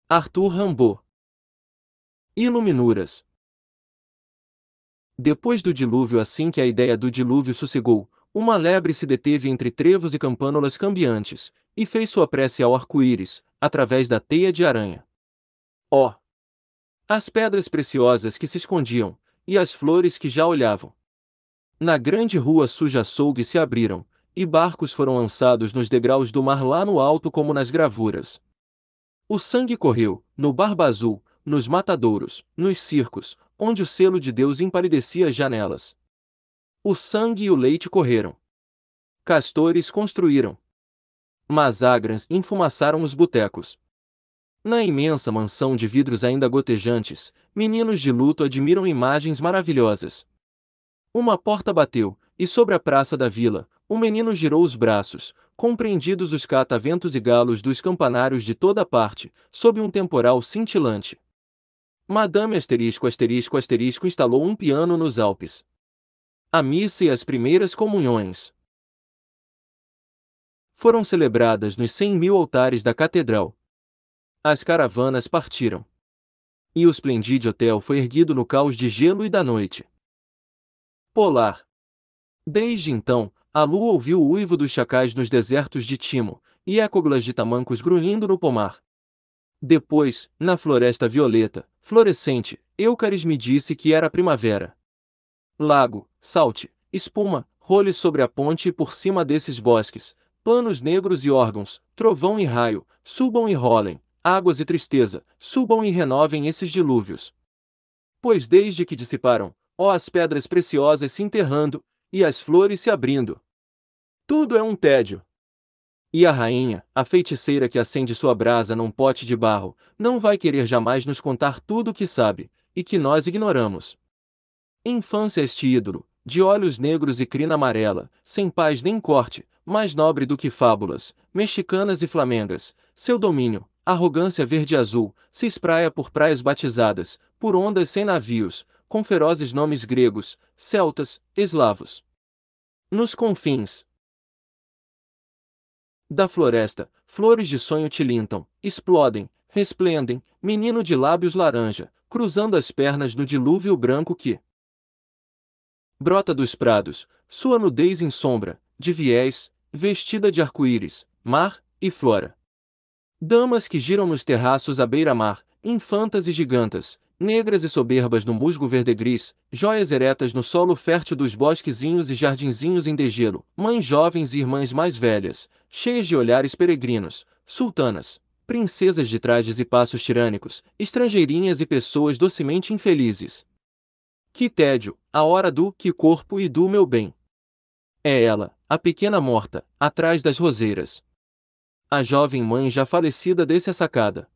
Arthur Rimbaud. Iluminuras. Depois do dilúvio, assim que a ideia do dilúvio sossegou, uma lebre se deteve entre trevos e campânulas cambiantes, e fez sua prece ao arco-íris, através da teia de aranha. Ó! As pedras preciosas que se escondiam, e as flores que já olhavam. Na grande rua suja açougues se abriram, e barcos foram lançados nos degraus do mar lá no alto como nas gravuras. O sangue correu, no Barba Azul, nos matadouros, nos circos, onde o selo de Deus empalidecia as janelas. O sangue e o leite correram. Castores construíram. Masagrãs enfumaçaram os botecos. Na imensa mansão de vidros ainda gotejantes, meninos de luto admiram imagens maravilhosas. Uma porta bateu, e sobre a praça da vila, um menino girou os braços, compreendidos os cataventos e galos dos campanários de toda parte, sob um temporal cintilante. Madame instalou um piano nos Alpes. A missa e as primeiras comunhões foram celebradas nos 100.000 altares da catedral. As caravanas partiram. E o Splendid Hotel foi erguido no caos de gelo e da noite polar. Desde então, a lua ouviu o uivo dos chacais nos desertos de Timo, e écoglas de tamancos grunhindo no pomar. Depois, na floresta violeta, florescente, Eucaris me disse que era primavera. Lago, salte, espuma, role sobre a ponte e por cima desses bosques, panos negros e órgãos, trovão e raio, subam e rolem, águas e tristeza, subam e renovem esses dilúvios. Pois desde que dissiparam, ó as pedras preciosas se enterrando, e as flores se abrindo. Tudo é um tédio. E a rainha, a feiticeira que acende sua brasa num pote de barro, não vai querer jamais nos contar tudo o que sabe, e que nós ignoramos. Infância este ídolo, de olhos negros e crina amarela, sem paz nem corte, mais nobre do que fábulas, mexicanas e flamengas, seu domínio, arrogância verde-azul, se espraia por praias batizadas, por ondas sem navios, com ferozes nomes gregos, celtas, eslavos. Nos confins da floresta, flores de sonho tilintam, explodem, resplendem, menino de lábios laranja, cruzando as pernas no dilúvio branco que brota dos prados, sua nudez em sombra, de viés, vestida de arco-íris, mar e flora. Damas que giram nos terraços à beira-mar, infantas e gigantas, negras e soberbas no musgo verde-gris, joias eretas no solo fértil dos bosquezinhos e jardinzinhos em degelo, mães jovens e irmãs mais velhas, cheias de olhares peregrinos, sultanas, princesas de trajes e passos tirânicos, estrangeirinhas e pessoas docemente infelizes. Que tédio, a hora do que corpo e do meu bem. É ela, a pequena morta, atrás das roseiras. A jovem mãe já falecida desce a sacada.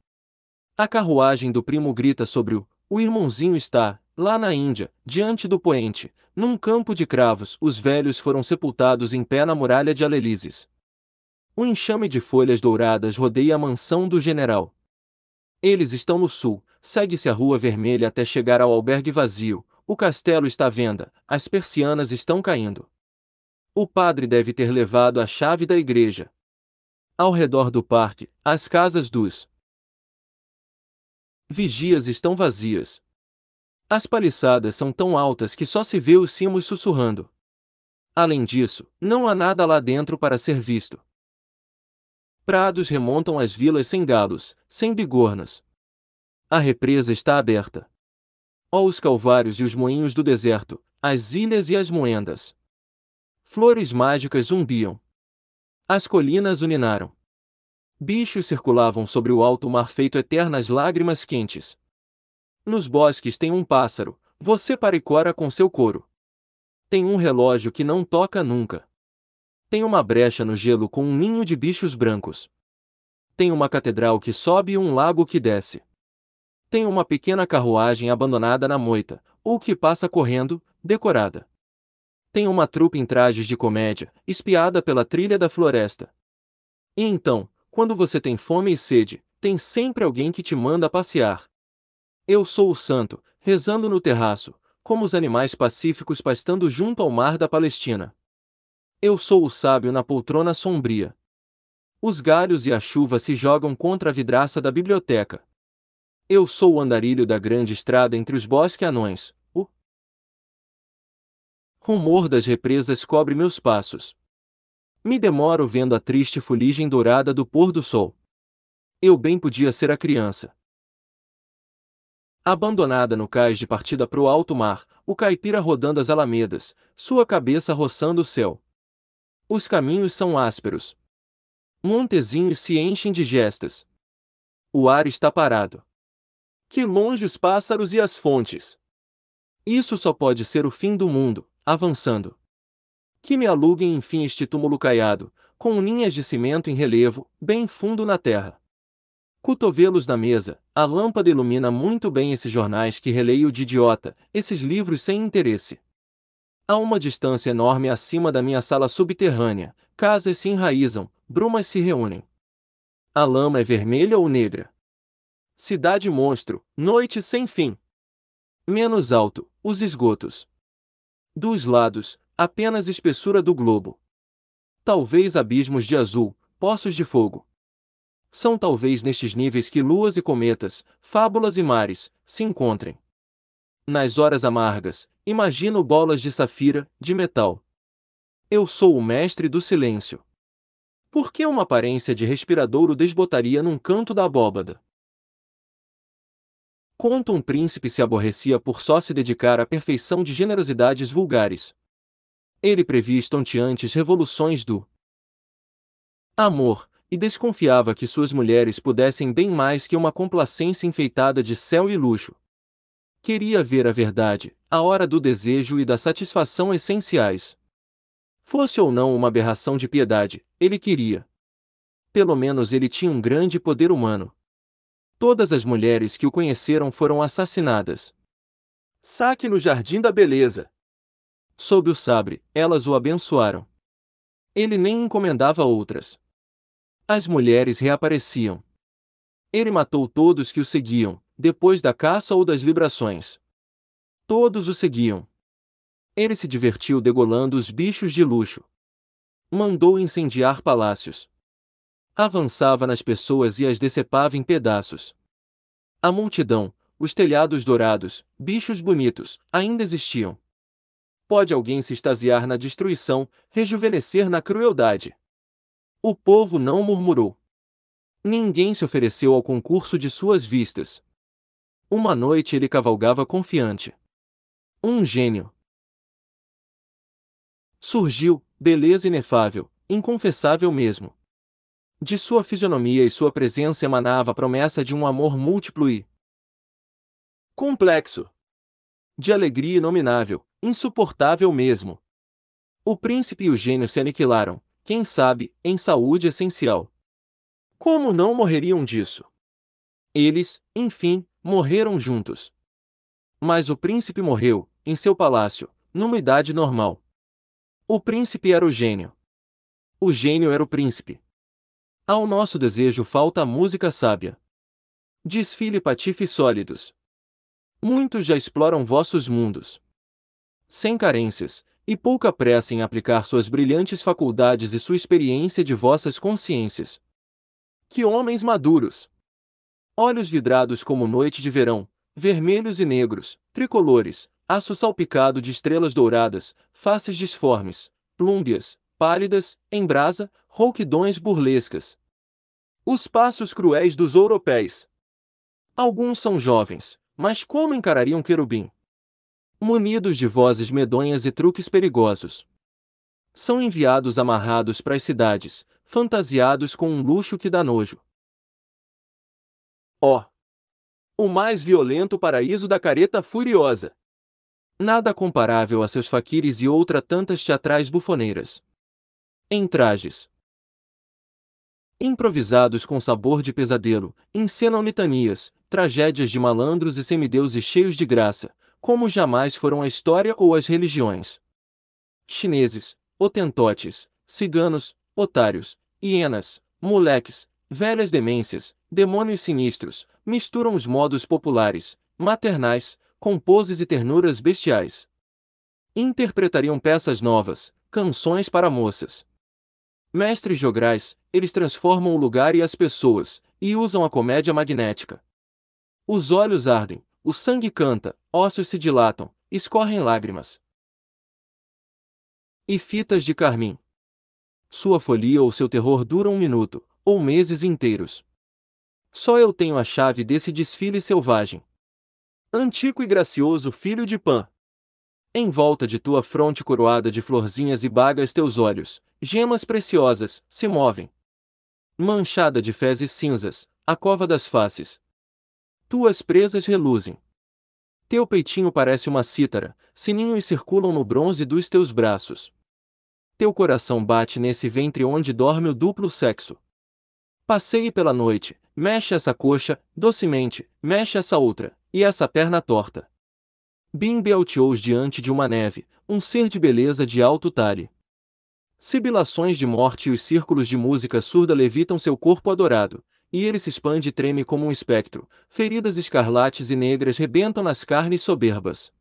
A carruagem do primo grita sobre o irmãozinho está, lá na Índia, diante do poente, num campo de cravos, os velhos foram sepultados em pé na muralha de Alelises. Um enxame de folhas douradas rodeia a mansão do general. Eles estão no sul, segue-se a rua vermelha até chegar ao albergue vazio, o castelo está à venda, as persianas estão caindo. O padre deve ter levado a chave da igreja. Ao redor do parque, as casas dos vigias estão vazias. As paliçadas são tão altas que só se vê os cimos sussurrando. Além disso, não há nada lá dentro para ser visto. Prados remontam às vilas sem galos, sem bigornas. A represa está aberta. Ó os calvários e os moinhos do deserto, as ilhas e as moendas. Flores mágicas zumbiam. As colinas uninaram. Bichos circulavam sobre o alto mar feito eternas lágrimas quentes. Nos bosques tem um pássaro, você paricora com seu coro. Tem um relógio que não toca nunca. Tem uma brecha no gelo com um ninho de bichos brancos. Tem uma catedral que sobe e um lago que desce. Tem uma pequena carruagem abandonada na moita, ou que passa correndo, decorada. Tem uma trupe em trajes de comédia, espiada pela trilha da floresta. E então, quando você tem fome e sede, tem sempre alguém que te manda passear. Eu sou o santo, rezando no terraço, como os animais pacíficos pastando junto ao mar da Palestina. Eu sou o sábio na poltrona sombria. Os galhos e a chuva se jogam contra a vidraça da biblioteca. Eu sou o andarilho da grande estrada entre os bosques anões. O rumor das represas cobre meus passos. Me demoro vendo a triste fuligem dourada do pôr do sol. Eu bem podia ser a criança abandonada no cais de partida pro alto mar, o caipira rodando as alamedas, sua cabeça roçando o céu. Os caminhos são ásperos. Montezinhos se enchem de gestas. O ar está parado. Que longe os pássaros e as fontes. Isso só pode ser o fim do mundo, avançando. Que me aluguem enfim este túmulo caiado, com linhas de cimento em relevo, bem fundo na terra. Cotovelos na mesa, a lâmpada ilumina muito bem esses jornais que releio de idiota, esses livros sem interesse. A uma distância enorme acima da minha sala subterrânea, casas se enraizam, brumas se reúnem. A lama é vermelha ou negra. Cidade monstro, noite sem fim. Menos alto, os esgotos. Dos lados, apenas espessura do globo. Talvez abismos de azul, poços de fogo. São talvez nestes níveis que luas e cometas, fábulas e mares, se encontrem. Nas horas amargas, imagino bolas de safira, de metal. Eu sou o mestre do silêncio. Por que uma aparência de respiradouro desbotaria num canto da abóbada? Conta um príncipe se aborrecia por só se dedicar à perfeição de generosidades vulgares. Ele previa estonteantes revoluções do amor, e desconfiava que suas mulheres pudessem bem mais que uma complacência enfeitada de céu e luxo. Queria ver a verdade, a hora do desejo e da satisfação essenciais. Fosse ou não uma aberração de piedade, ele queria. Pelo menos ele tinha um grande poder humano. Todas as mulheres que o conheceram foram assassinadas. Saque no jardim da beleza. Sob o sabre, elas o abençoaram. Ele nem encomendava outras. As mulheres reapareciam. Ele matou todos que o seguiam, depois da caça ou das librações. Todos o seguiam. Ele se divertiu degolando os bichos de luxo. Mandou incendiar palácios. Avançava nas pessoas e as decepava em pedaços. A multidão, os telhados dourados, bichos bonitos, ainda existiam. Pode alguém se extasiar na destruição, rejuvenescer na crueldade? O povo não murmurou. Ninguém se ofereceu ao concurso de suas vistas. Uma noite ele cavalgava confiante. Um gênio surgiu, beleza inefável, inconfessável mesmo. De sua fisionomia e sua presença emanava a promessa de um amor múltiplo e complexo. De alegria inominável, insuportável mesmo. O príncipe e o gênio se aniquilaram, quem sabe, em saúde essencial. Como não morreriam disso? Eles, enfim, morreram juntos. Mas o príncipe morreu, em seu palácio, numa idade normal. O príncipe era o gênio. O gênio era o príncipe. Ao nosso desejo falta a música sábia. Desfile patifes sólidos. Muitos já exploram vossos mundos. Sem carências, e pouca pressa em aplicar suas brilhantes faculdades e sua experiência de vossas consciências. Que homens maduros! Olhos vidrados como noite de verão, vermelhos e negros, tricolores, aço salpicado de estrelas douradas, faces disformes, plúmbias, pálidas, em brasa, rouquidões burlescas. Os passos cruéis dos ouropéis. Alguns são jovens, mas como encarariam querubim? Munidos de vozes medonhas e truques perigosos. São enviados amarrados para as cidades, fantasiados com um luxo que dá nojo. Ó! O mais violento paraíso da careta furiosa! Nada comparável a seus faquires e outra tantas teatrais bufoneiras. Em trajes improvisados com sabor de pesadelo, encenam litanias, tragédias de malandros e semideuses cheios de graça, como jamais foram a história ou as religiões. Chineses, hotentotes, ciganos, otários, hienas, moleques, velhas demências, demônios sinistros, misturam os modos populares, maternais, com poses e ternuras bestiais. Interpretariam peças novas, canções para moças. Mestres jograis, eles transformam o lugar e as pessoas, e usam a comédia magnética. Os olhos ardem, o sangue canta, ossos se dilatam, escorrem lágrimas. E fitas de carmim. Sua folia ou seu terror duram um minuto, ou meses inteiros. Só eu tenho a chave desse desfile selvagem. Antigo e gracioso filho de Pan. Em volta de tua fronte coroada de florzinhas e bagas teus olhos, gemas preciosas, se movem. Manchada de fezes cinzas, a cova das faces. Tuas presas reluzem. Teu peitinho parece uma cítara, sininhos circulam no bronze dos teus braços. Teu coração bate nesse ventre onde dorme o duplo sexo. Passeie pela noite, mexe essa coxa, docemente, mexe essa outra, e essa perna torta. Bimbealteous diante de uma neve, um ser de beleza de alto talhe. Sibilações de morte e os círculos de música surda levitam seu corpo adorado, e ele se expande e treme como um espectro, feridas escarlates e negras rebentam nas carnes soberbas.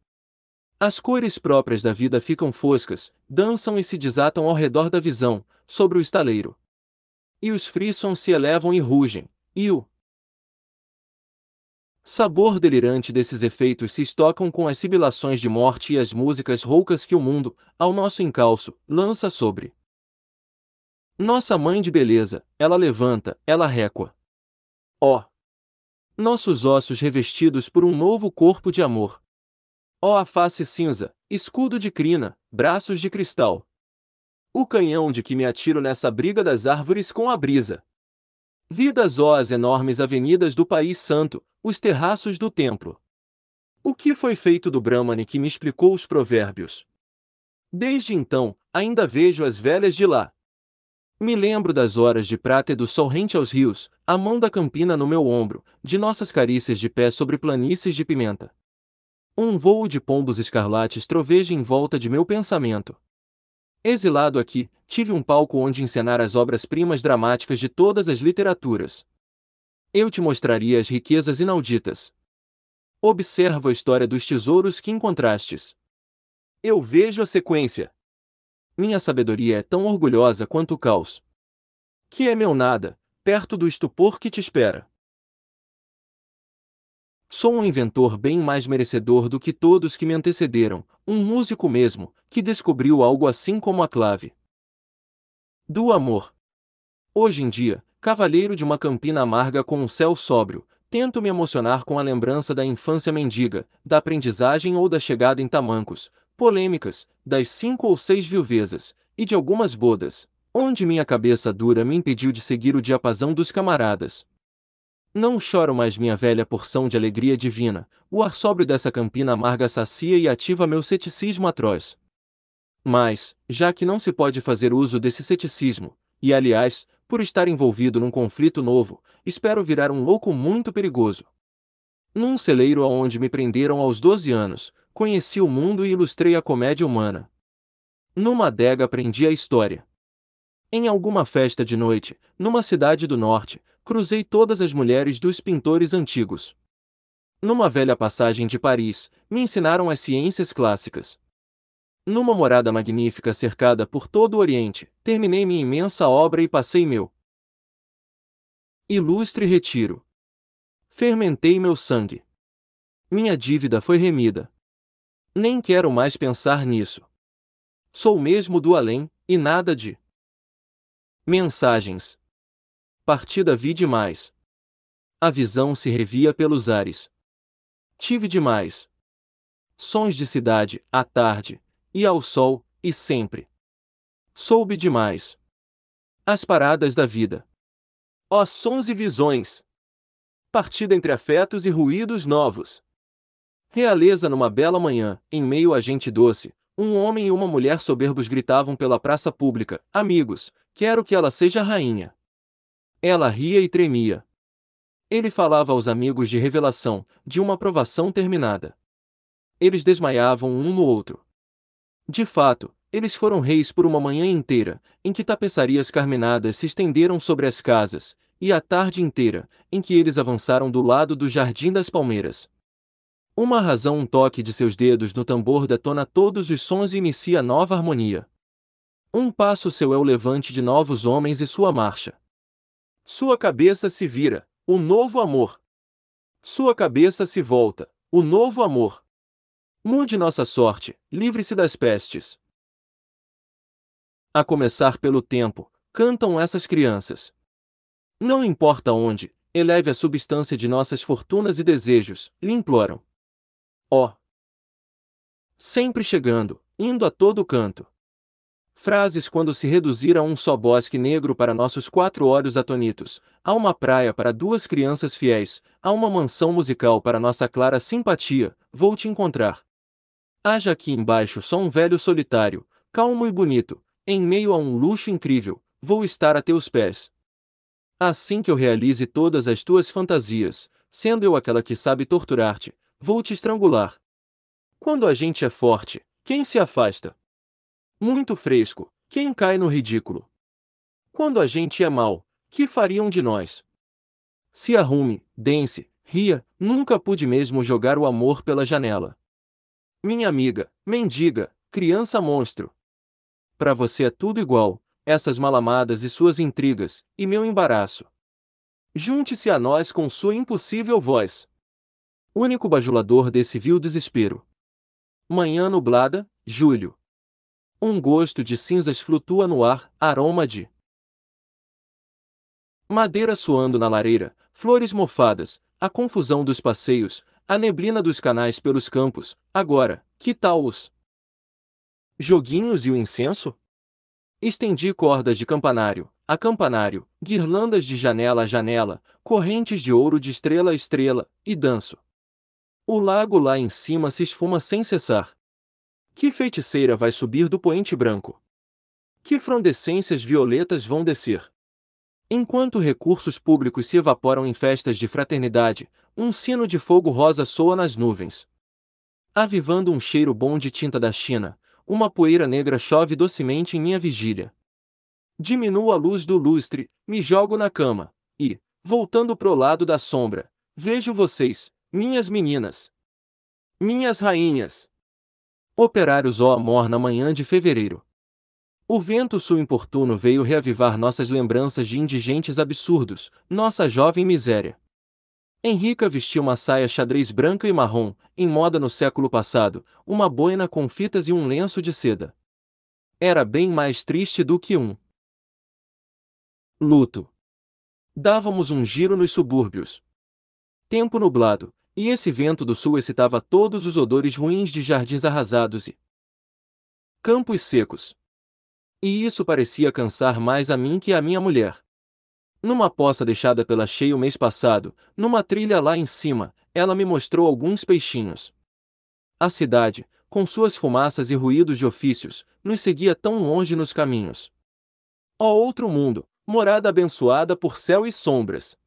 As cores próprias da vida ficam foscas, dançam e se desatam ao redor da visão, sobre o estaleiro. E os frissons se elevam e rugem, e o sabor delirante desses efeitos se estocam com as sibilações de morte e as músicas roucas que o mundo, ao nosso encalço, lança sobre nossa mãe de beleza. Ela levanta, ela récua. Ó! Nossos ossos revestidos por um novo corpo de amor. Ó a face cinza, escudo de crina, braços de cristal. O canhão de que me atiro nessa briga das árvores com a brisa. Vidas, ó as enormes avenidas do país santo, os terraços do templo. O que foi feito do Brahmane que me explicou os provérbios? Desde então, ainda vejo as velhas de lá. Me lembro das horas de prata e do sol rente aos rios, a mão da campina no meu ombro, de nossas carícias de pé sobre planícies de pimenta. Um vôo de pombos escarlates troveja em volta de meu pensamento. Exilado aqui, tive um palco onde encenar as obras-primas dramáticas de todas as literaturas. Eu te mostraria as riquezas inauditas. Observa a história dos tesouros que encontrastes. Eu vejo a sequência. Minha sabedoria é tão orgulhosa quanto o caos. Que é meu nada, perto do estupor que te espera. Sou um inventor bem mais merecedor do que todos que me antecederam, um músico mesmo, que descobriu algo assim como a clave do amor. Hoje em dia, cavalheiro de uma campina amarga com um céu sóbrio, tento me emocionar com a lembrança da infância mendiga, da aprendizagem ou da chegada em tamancos, polêmicas, das 5 ou 6 viuvezas, e de algumas bodas, onde minha cabeça dura me impediu de seguir o diapasão dos camaradas. Não choro mais minha velha porção de alegria divina, o ar sóbrio dessa campina amarga sacia e ativa meu ceticismo atroz. Mas, já que não se pode fazer uso desse ceticismo, e aliás, por estar envolvido num conflito novo, espero virar um louco muito perigoso. Num celeiro aonde me prenderam aos 12 anos, conheci o mundo e ilustrei a comédia humana. Numa adega aprendi a história. Em alguma festa de noite, numa cidade do norte, cruzei todas as mulheres dos pintores antigos. Numa velha passagem de Paris, me ensinaram as ciências clássicas. Numa morada magnífica cercada por todo o Oriente, terminei minha imensa obra e passei meu ilustre retiro. Fermentei meu sangue. Minha dívida foi remida. Nem quero mais pensar nisso. Sou mesmo do além, e nada de mensagens. Partida vi demais. A visão se revia pelos ares. Tive demais sons de cidade, à tarde, e ao sol, e sempre. Soube demais as paradas da vida. Ó sons e visões! Partida entre afetos e ruídos novos. Realeza numa bela manhã, em meio a gente doce, um homem e uma mulher soberbos gritavam pela praça pública: amigos, quero que ela seja rainha. Ela ria e tremia. Ele falava aos amigos de revelação, de uma aprovação terminada. Eles desmaiavam um no outro. De fato, eles foram reis por uma manhã inteira, em que tapeçarias carmenadas se estenderam sobre as casas, e a tarde inteira, em que eles avançaram do lado do Jardim das Palmeiras. Uma razão, um toque de seus dedos no tambor detona todos os sons e inicia nova harmonia. Um passo seu é o levante de novos homens e sua marcha. Sua cabeça se vira, o novo amor. Sua cabeça se volta. O novo amor. Mude nossa sorte, livre-se das pestes. A começar pelo tempo, cantam essas crianças. Não importa onde, eleve a substância de nossas fortunas e desejos, lhe imploram. Ó! Sempre chegando, indo a todo canto. Frases quando se reduzir a um só bosque negro para nossos 4 olhos atonitos, a uma praia para 2 crianças fiéis, a uma mansão musical para nossa clara simpatia, vou te encontrar. Haja aqui embaixo só um velho solitário, calmo e bonito, em meio a um luxo incrível, vou estar a teus pés. Assim que eu realize todas as tuas fantasias, sendo eu aquela que sabe torturar-te, vou te estrangular. Quando a gente é forte, quem se afasta? Muito fresco, quem cai no ridículo? Quando a gente é mau, que fariam de nós? Se arrume, dance, ria, nunca pude mesmo jogar o amor pela janela. Minha amiga, mendiga, criança monstro. Pra você é tudo igual, essas malamadas e suas intrigas, e meu embaraço. Junte-se a nós com sua impossível voz. Único bajulador desse vil desespero. Manhã nublada, julho. Um gosto de cinzas flutua no ar, aroma de madeira suando na lareira, flores mofadas, a confusão dos passeios, a neblina dos canais pelos campos. Agora, que tal os joguinhos e o incenso? Estendi cordas de campanário a campanário, guirlandas de janela a janela, correntes de ouro de estrela a estrela, e danço. O lago lá em cima se esfuma sem cessar. Que feiticeira vai subir do poente branco? Que frondescências violetas vão descer? Enquanto recursos públicos se evaporam em festas de fraternidade, um sino de fogo rosa soa nas nuvens. Avivando um cheiro bom de tinta da China, uma poeira negra chove docemente em minha vigília. Diminuo a luz do lustre, me jogo na cama, e, voltando pro lado da sombra, vejo vocês, minhas meninas. Minhas rainhas. Operários ó amor na manhã de fevereiro. O vento sul importuno veio reavivar nossas lembranças de indigentes absurdos, nossa jovem miséria. Henrica vestia uma saia xadrez branca e marrom, em moda no século passado, uma boina com fitas e um lenço de seda. Era bem mais triste do que um luto. Dávamos um giro nos subúrbios. Tempo nublado, e esse vento do sul excitava todos os odores ruins de jardins arrasados e campos secos. E isso parecia cansar mais a mim que a minha mulher. Numa poça deixada pela cheia o mês passado, numa trilha lá em cima, ela me mostrou alguns peixinhos. A cidade, com suas fumaças e ruídos de ofícios, nos seguia tão longe nos caminhos. Ó outro mundo, morada abençoada por céu e sombras.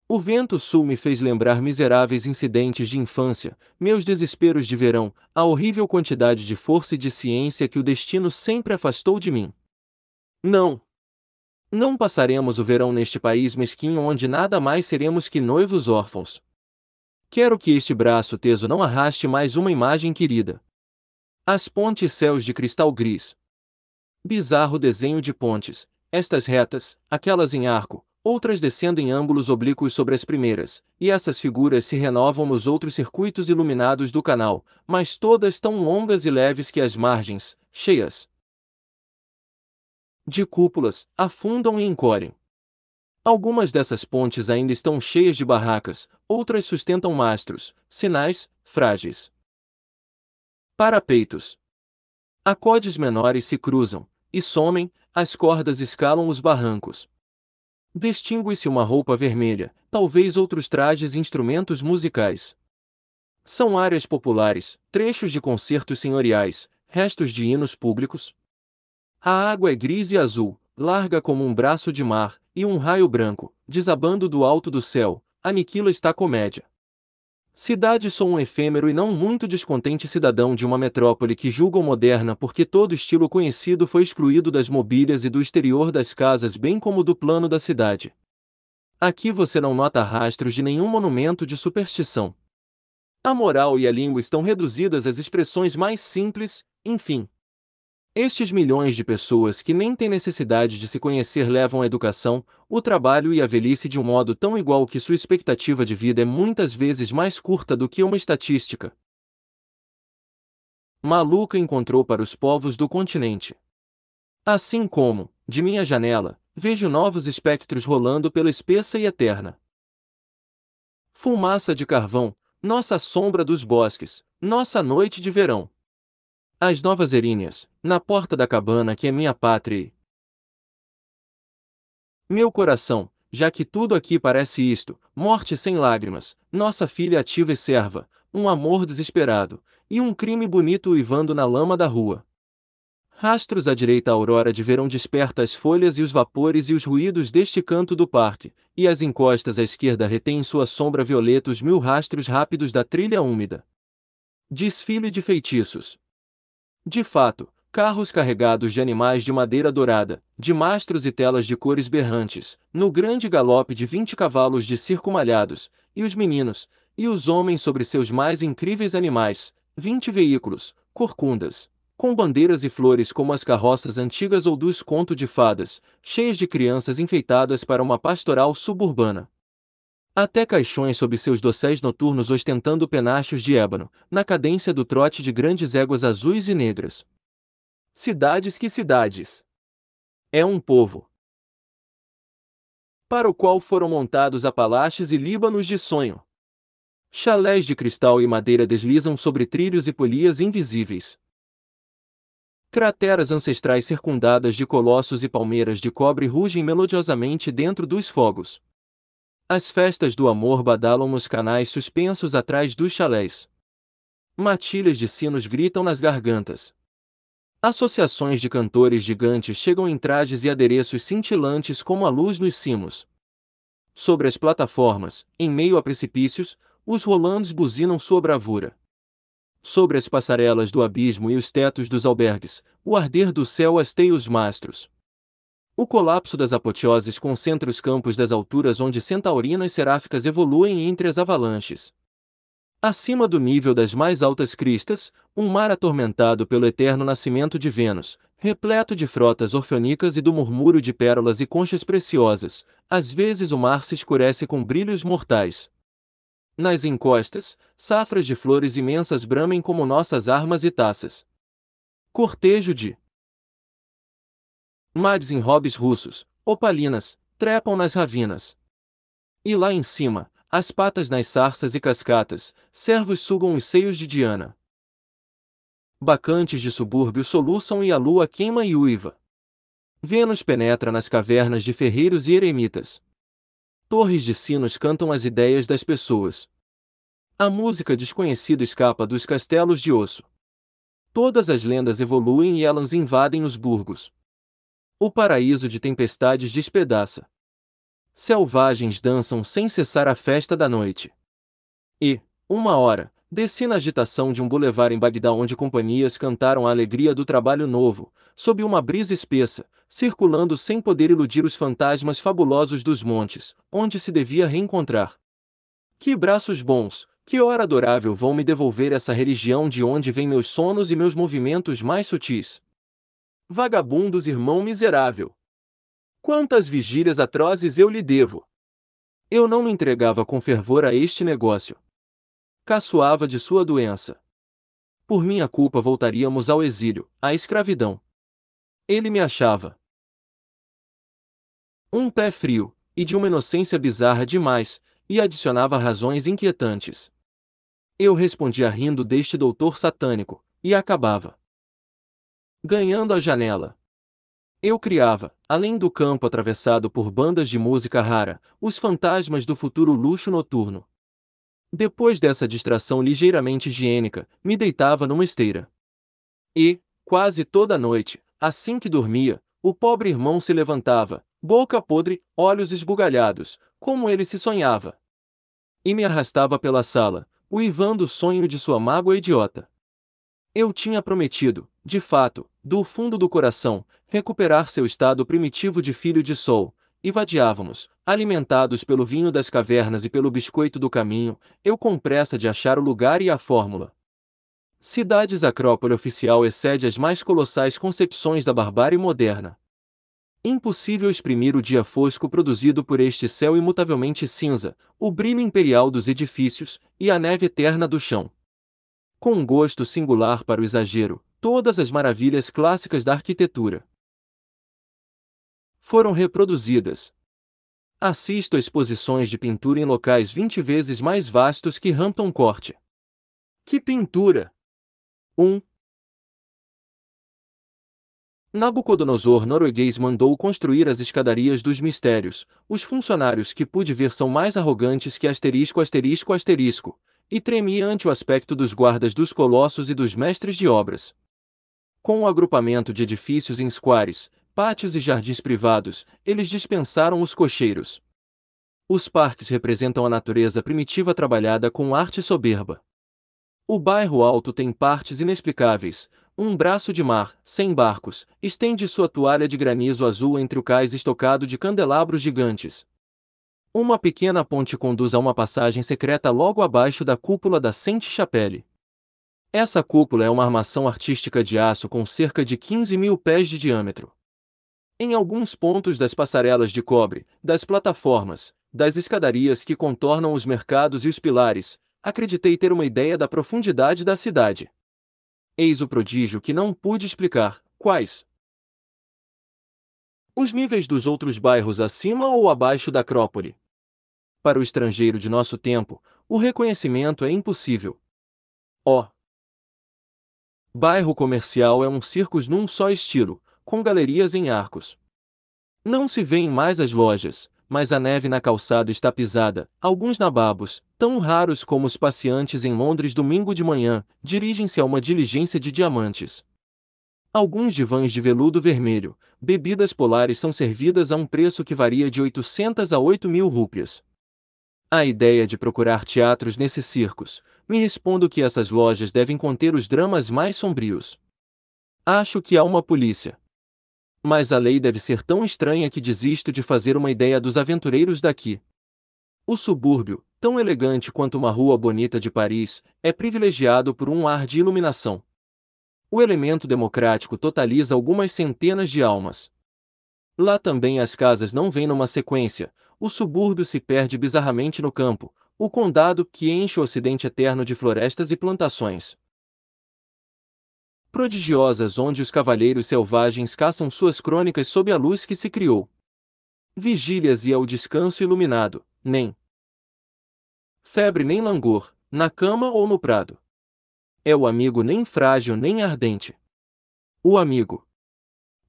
O vento sul me fez lembrar miseráveis incidentes de infância, meus desesperos de verão, a horrível quantidade de força e de ciência que o destino sempre afastou de mim. Não! Não passaremos o verão neste país mesquinho onde nada mais seremos que noivos órfãos. Quero que este braço teso não arraste mais uma imagem querida. As pontes céus de cristal gris. Bizarro desenho de pontes, estas retas, aquelas em arco, outras descendo em ângulos oblíquos sobre as primeiras, e essas figuras se renovam nos outros circuitos iluminados do canal, mas todas tão longas e leves que as margens, cheias de cúpulas, afundam e encolhem. Algumas dessas pontes ainda estão cheias de barracas, outras sustentam mastros, sinais, frágeis. Parapeitos. Acodes menores se cruzam, e somem, as cordas escalam os barrancos. Distingue-se uma roupa vermelha, talvez outros trajes e instrumentos musicais. São áreas populares, trechos de concertos senhoriais, restos de hinos públicos. A água é gris e azul, larga como um braço de mar, e um raio branco, desabando do alto do céu, aniquila esta comédia. Cidade sou um efêmero e não muito descontente cidadão de uma metrópole que julgam moderna porque todo estilo conhecido foi excluído das mobílias e do exterior das casas bem como do plano da cidade. Aqui você não nota rastros de nenhum monumento de superstição. A moral e a língua estão reduzidas às expressões mais simples, enfim. Estes milhões de pessoas que nem têm necessidade de se conhecer levam a educação, o trabalho e a velhice de um modo tão igual que sua expectativa de vida é muitas vezes mais curta do que uma estatística maluca encontrou para os povos do continente. Assim como, de minha janela, vejo novos espectros rolando pela espessa e eterna fumaça de carvão, nossa sombra dos bosques, nossa noite de verão. As novas erinhas, na porta da cabana que é minha pátria e meu coração, já que tudo aqui parece isto, morte sem lágrimas, nossa filha ativa e serva, um amor desesperado, e um crime bonito uivando na lama da rua. Rastros à direita a aurora de verão desperta as folhas e os vapores e os ruídos deste canto do parque, e as encostas à esquerda retêm em sua sombra violeta os 1000 rastros rápidos da trilha úmida. Desfile de feitiços. De fato, carros carregados de animais de madeira dourada, de mastros e telas de cores berrantes, no grande galope de 20 cavalos de circo malhados, e os meninos, e os homens sobre seus mais incríveis animais, 20 veículos, corcundas, com bandeiras e flores como as carroças antigas ou dos contos de fadas, cheias de crianças enfeitadas para uma pastoral suburbana. Até caixões sob seus dosséis noturnos ostentando penachos de ébano, na cadência do trote de grandes éguas azuis e negras. Cidades que cidades! É um povo para o qual foram montados apalaches e líbanos de sonho. Chalés de cristal e madeira deslizam sobre trilhos e polias invisíveis. Crateras ancestrais circundadas de colossos e palmeiras de cobre rugem melodiosamente dentro dos fogos. As festas do amor badalam nos canais suspensos atrás dos chalés. Matilhas de sinos gritam nas gargantas. Associações de cantores gigantes chegam em trajes e adereços cintilantes como a luz nos cimos. Sobre as plataformas, em meio a precipícios, os rolandes buzinam sua bravura. Sobre as passarelas do abismo e os tetos dos albergues, o arder do céu hasteia os mastros. O colapso das apoteoses concentra os campos das alturas onde centaurinas seráficas evoluem entre as avalanches. Acima do nível das mais altas cristas, um mar atormentado pelo eterno nascimento de Vênus, repleto de frotas orfênicas e do murmúrio de pérolas e conchas preciosas, às vezes o mar se escurece com brilhos mortais. Nas encostas, safras de flores imensas bramem como nossas armas e taças. Cortejo de mads em hobbies russos, opalinas, trepam nas ravinas. E lá em cima, as patas nas sarças e cascatas, servos sugam os seios de Diana. Bacantes de subúrbio soluçam e a lua queima e uiva. Vênus penetra nas cavernas de ferreiros e eremitas. Torres de sinos cantam as ideias das pessoas. A música desconhecida escapa dos castelos de osso. Todas as lendas evoluem e elas invadem os burgos. O paraíso de tempestades despedaça. Selvagens dançam sem cessar a festa da noite. E, uma hora, desci na agitação de um bulevar em Bagdá onde companhias cantaram a alegria do trabalho novo, sob uma brisa espessa, circulando sem poder iludir os fantasmas fabulosos dos montes, onde se devia reencontrar. Que braços bons, que hora adorável vão me devolver essa religião de onde vêm meus sonos e meus movimentos mais sutis. Vagabundos irmão miserável! Quantas vigílias atrozes eu lhe devo! Eu não me entregava com fervor a este negócio. Caçoava de sua doença. Por minha culpa voltaríamos ao exílio, à escravidão. Ele me achava um pé frio, e de uma inocência bizarra demais, e adicionava razões inquietantes. Eu respondia rindo deste doutor satânico, e acabava ganhando a janela. Eu criava, além do campo atravessado por bandas de música rara, os fantasmas do futuro luxo noturno. Depois dessa distração ligeiramente higiênica, me deitava numa esteira. E, quase toda noite, assim que dormia, o pobre irmão se levantava, boca podre, olhos esbugalhados, como ele se sonhava. E me arrastava pela sala, uivando o sonho de sua mágoa idiota. Eu tinha prometido, de fato, do fundo do coração, recuperar seu estado primitivo de filho de sol, e vadiávamos, alimentados pelo vinho das cavernas e pelo biscoito do caminho, eu com pressa de achar o lugar e a fórmula. Cidades Acrópole oficial excede as mais colossais concepções da barbárie moderna. Impossível exprimir o dia fosco produzido por este céu imutavelmente cinza, o brilho imperial dos edifícios e a neve eterna do chão. Com um gosto singular para o exagero, todas as maravilhas clássicas da arquitetura foram reproduzidas. Assisto a exposições de pintura em locais 20 vezes mais vastos que Hampton Court. Que pintura! 1. Nabucodonosor norueguês mandou construir as escadarias dos mistérios. Os funcionários que pude ver são mais arrogantes que asterisco asterisco asterisco, e tremi ante o aspecto dos guardas dos colossos e dos mestres de obras. Com o agrupamento de edifícios em squares, pátios e jardins privados, eles dispensaram os cocheiros. Os parques representam a natureza primitiva trabalhada com arte soberba. O bairro alto tem partes inexplicáveis. Um braço de mar, sem barcos, estende sua toalha de granizo azul entre o cais estocado de candelabros gigantes. Uma pequena ponte conduz a uma passagem secreta logo abaixo da cúpula da Sainte-Chapelle. Essa cúpula é uma armação artística de aço com cerca de 15.000 pés de diâmetro. Em alguns pontos das passarelas de cobre, das plataformas, das escadarias que contornam os mercados e os pilares, acreditei ter uma ideia da profundidade da cidade. Eis o prodígio que não pude explicar: quais os níveis dos outros bairros acima ou abaixo da Acrópole. Para o estrangeiro de nosso tempo, o reconhecimento é impossível. O bairro comercial é um circus num só estilo, com galerias em arcos. Não se vêem mais as lojas, mas a neve na calçada está pisada. Alguns nababos, tão raros como os passeantes em Londres domingo de manhã, dirigem-se a uma diligência de diamantes. Alguns divãs de veludo vermelho, bebidas polares são servidas a um preço que varia de 800 a 8.000 rúpias. A ideia de procurar teatros nesses circos, me respondo que essas lojas devem conter os dramas mais sombrios. Acho que há uma polícia. Mas a lei deve ser tão estranha que desisto de fazer uma ideia dos aventureiros daqui. O subúrbio, tão elegante quanto uma rua bonita de Paris, é privilegiado por um ar de iluminação. O elemento democrático totaliza algumas centenas de almas. Lá também as casas não vêm numa sequência, o subúrbio se perde bizarramente no campo, o condado que enche o ocidente eterno de florestas e plantações prodigiosas onde os cavalheiros selvagens caçam suas crônicas sob a luz que se criou. Vigílias e ao descanso iluminado, nem febre nem langor, na cama ou no prado. É o amigo nem frágil nem ardente. O amigo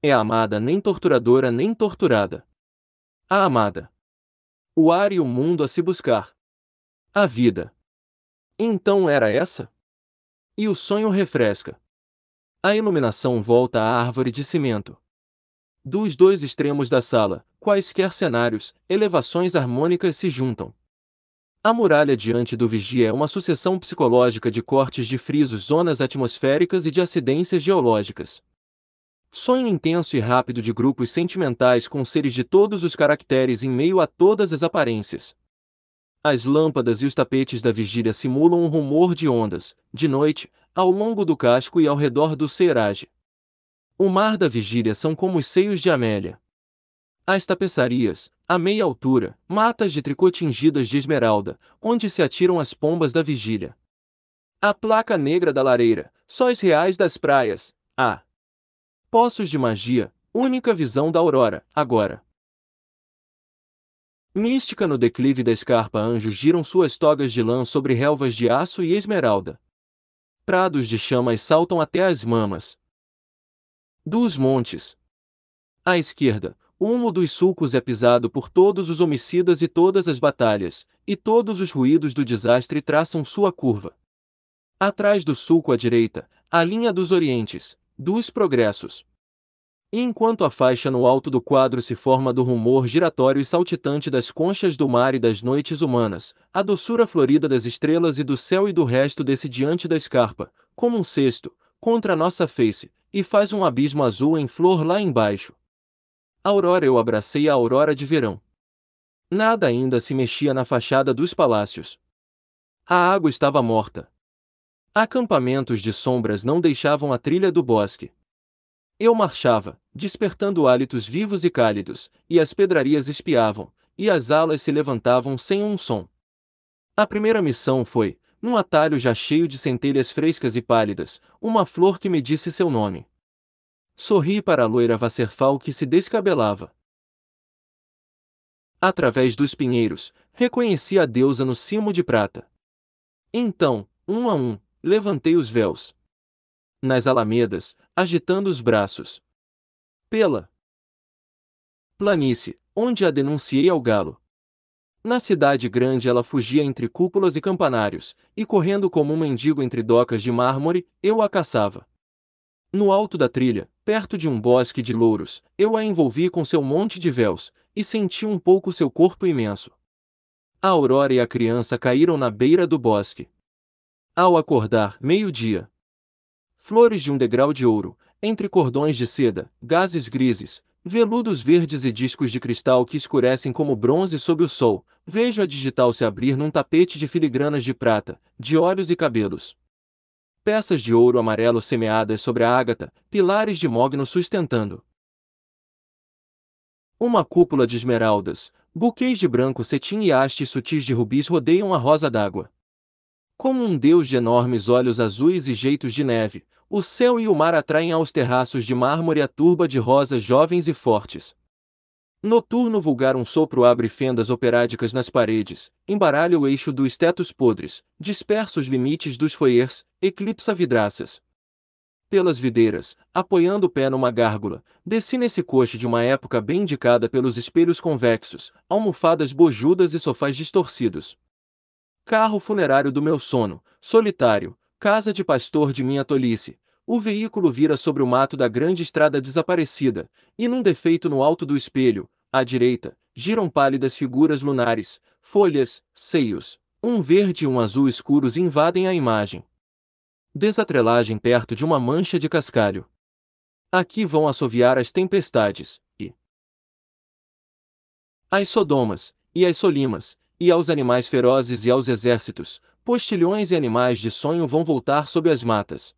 é a amada nem torturadora nem torturada. A amada. O ar e o mundo a se buscar. A vida. Então era essa? E o sonho refresca. A iluminação volta à árvore de cimento. Dos dois extremos da sala, quaisquer cenários, elevações harmônicas se juntam. A muralha diante do vigia é uma sucessão psicológica de cortes de frisos, zonas atmosféricas e de acidências geológicas. Sonho intenso e rápido de grupos sentimentais com seres de todos os caracteres em meio a todas as aparências. As lâmpadas e os tapetes da vigília simulam um rumor de ondas, de noite, ao longo do casco e ao redor do seirage. O mar da vigília são como os seios de Amélia. As tapeçarias, a meia altura, matas de tricô tingidas de esmeralda, onde se atiram as pombas da vigília. A placa negra da lareira, sóis reais das praias, poços de magia, única visão da aurora, agora. Mística no declive da escarpa, anjos giram suas togas de lã sobre relvas de aço e esmeralda. Prados de chamas saltam até as mamas dos montes. À esquerda, o humo dos sulcos é pisado por todos os homicidas e todas as batalhas, e todos os ruídos do desastre traçam sua curva. Atrás do sulco à direita, a linha dos orientes, dos progressos. E enquanto a faixa no alto do quadro se forma do rumor giratório e saltitante das conchas do mar e das noites humanas, a doçura florida das estrelas e do céu e do resto desce diante da escarpa, como um cesto, contra a nossa face, e faz um abismo azul em flor lá embaixo. Aurora, eu abracei a aurora de verão. Nada ainda se mexia na fachada dos palácios. A água estava morta. Acampamentos de sombras não deixavam a trilha do bosque. Eu marchava, despertando hálitos vivos e cálidos, e as pedrarias espiavam, e as alas se levantavam sem um som. A primeira missão foi, num atalho já cheio de centelhas frescas e pálidas, uma flor que me disse seu nome. Sorri para a loira Wasserfall que se descabelava. Através dos pinheiros, reconheci a deusa no cimo de prata. Então, um a um, levantei os véus. Nas alamedas, agitando os braços. Pela planície, onde a denunciei ao galo. Na cidade grande ela fugia entre cúpulas e campanários, e correndo como um mendigo entre docas de mármore, eu a caçava. No alto da trilha, perto de um bosque de louros, eu a envolvi com seu monte de véus, e senti um pouco seu corpo imenso. A aurora e a criança caíram na beira do bosque. Ao acordar, meio-dia. Flores de um degrau de ouro, entre cordões de seda, gases grises, veludos verdes e discos de cristal que escurecem como bronze sob o sol, vejo a digital se abrir num tapete de filigranas de prata, de olhos e cabelos. Peças de ouro amarelo semeadas sobre a ágata, pilares de mogno sustentando. Uma cúpula de esmeraldas, buquês de branco cetim e hastes sutis de rubis rodeiam a rosa d'água. Como um deus de enormes olhos azuis e jeitos de neve, o céu e o mar atraem aos terraços de mármore a turba de rosas jovens e fortes. Noturno vulgar um sopro abre fendas operádicas nas paredes, embaralha o eixo dos tetos podres, dispersa os limites dos foyers, eclipsa vidraças. Pelas videiras, apoiando o pé numa gárgula, desci nesse coche de uma época bem indicada pelos espelhos convexos, almofadas bojudas e sofás distorcidos. Carro funerário do meu sono, solitário, casa de pastor de minha tolice. O veículo vira sobre o mato da grande estrada desaparecida, e num defeito no alto do espelho, à direita, giram pálidas figuras lunares, folhas, seios, um verde e um azul escuros invadem a imagem. Desatrelagem perto de uma mancha de cascalho. Aqui vão assoviar as tempestades, e as sodomas, e as solimas, e aos animais ferozes e aos exércitos, postilhões e animais de sonho vão voltar sob as matas.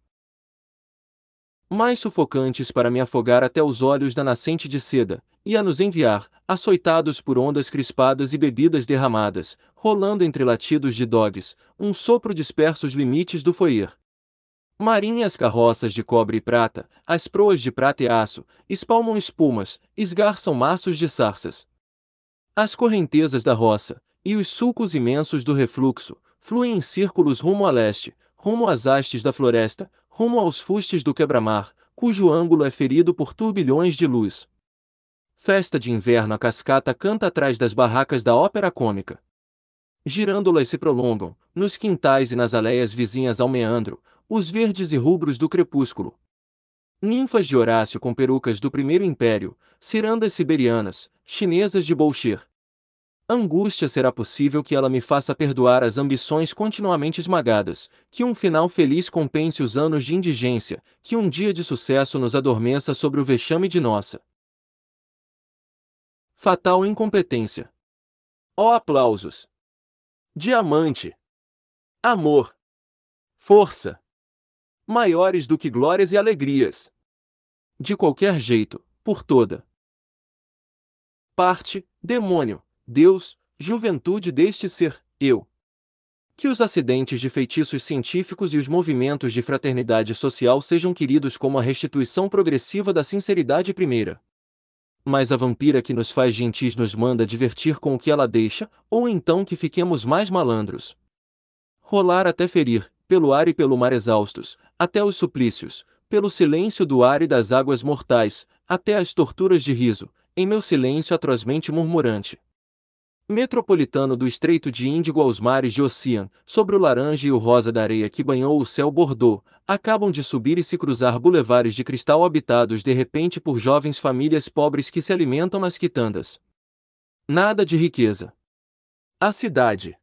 Mais sufocantes para me afogar até os olhos da nascente de seda, e a nos enviar, açoitados por ondas crispadas e bebidas derramadas, rolando entre latidos de dogs, um sopro dispersa os limites do foyer. Marinhas carroças de cobre e prata, as proas de prata e aço, espalmam espumas, esgarçam maços de sarças. As correntezas da roça, e os sulcos imensos do refluxo, fluem em círculos rumo a leste, rumo às hastes da floresta, rumo aos fustes do quebra-mar, cujo ângulo é ferido por turbilhões de luz. Festa de inverno a cascata canta atrás das barracas da ópera cômica. Girândolas se prolongam, nos quintais e nas aleias vizinhas ao meandro, os verdes e rubros do crepúsculo. Ninfas de Horácio com perucas do primeiro império, cirandas siberianas, chinesas de Bolshir. Angústia será possível que ela me faça perdoar as ambições continuamente esmagadas, que um final feliz compense os anos de indigência, que um dia de sucesso nos adormeça sobre o vexame de nossa fatal incompetência. Ó aplausos! Diamante! Amor! Força! Maiores do que glórias e alegrias! De qualquer jeito, por toda parte, demônio, Deus, juventude deste ser, eu. Que os acidentes de feitiços científicos e os movimentos de fraternidade social sejam queridos como a restituição progressiva da sinceridade primeira. Mas a vampira que nos faz gentis nos manda divertir com o que ela deixa, ou então que fiquemos mais malandros. Rolar até ferir, pelo ar e pelo mar exaustos, até os suplícios, pelo silêncio do ar e das águas mortais, até as torturas de riso, em meu silêncio atrozmente murmurante. Metropolitano do estreito de Índigo aos mares de Ocean, sobre o laranja e o rosa da areia que banhou o céu Bordeaux, acabam de subir e se cruzar bulevares de cristal habitados de repente por jovens famílias pobres que se alimentam nas quitandas. Nada de riqueza. A cidade.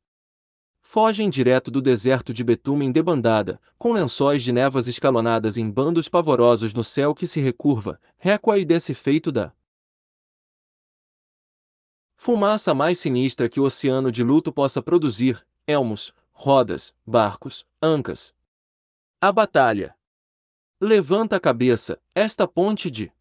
Fogem direto do deserto de betume em debandada, com lençóis de névoas escalonadas em bandos pavorosos no céu que se recurva, récua e desse feito da fumaça mais sinistra que o oceano de luto possa produzir, elmos, rodas, barcos, ancas. A batalha. Levanta a cabeça, esta ponte de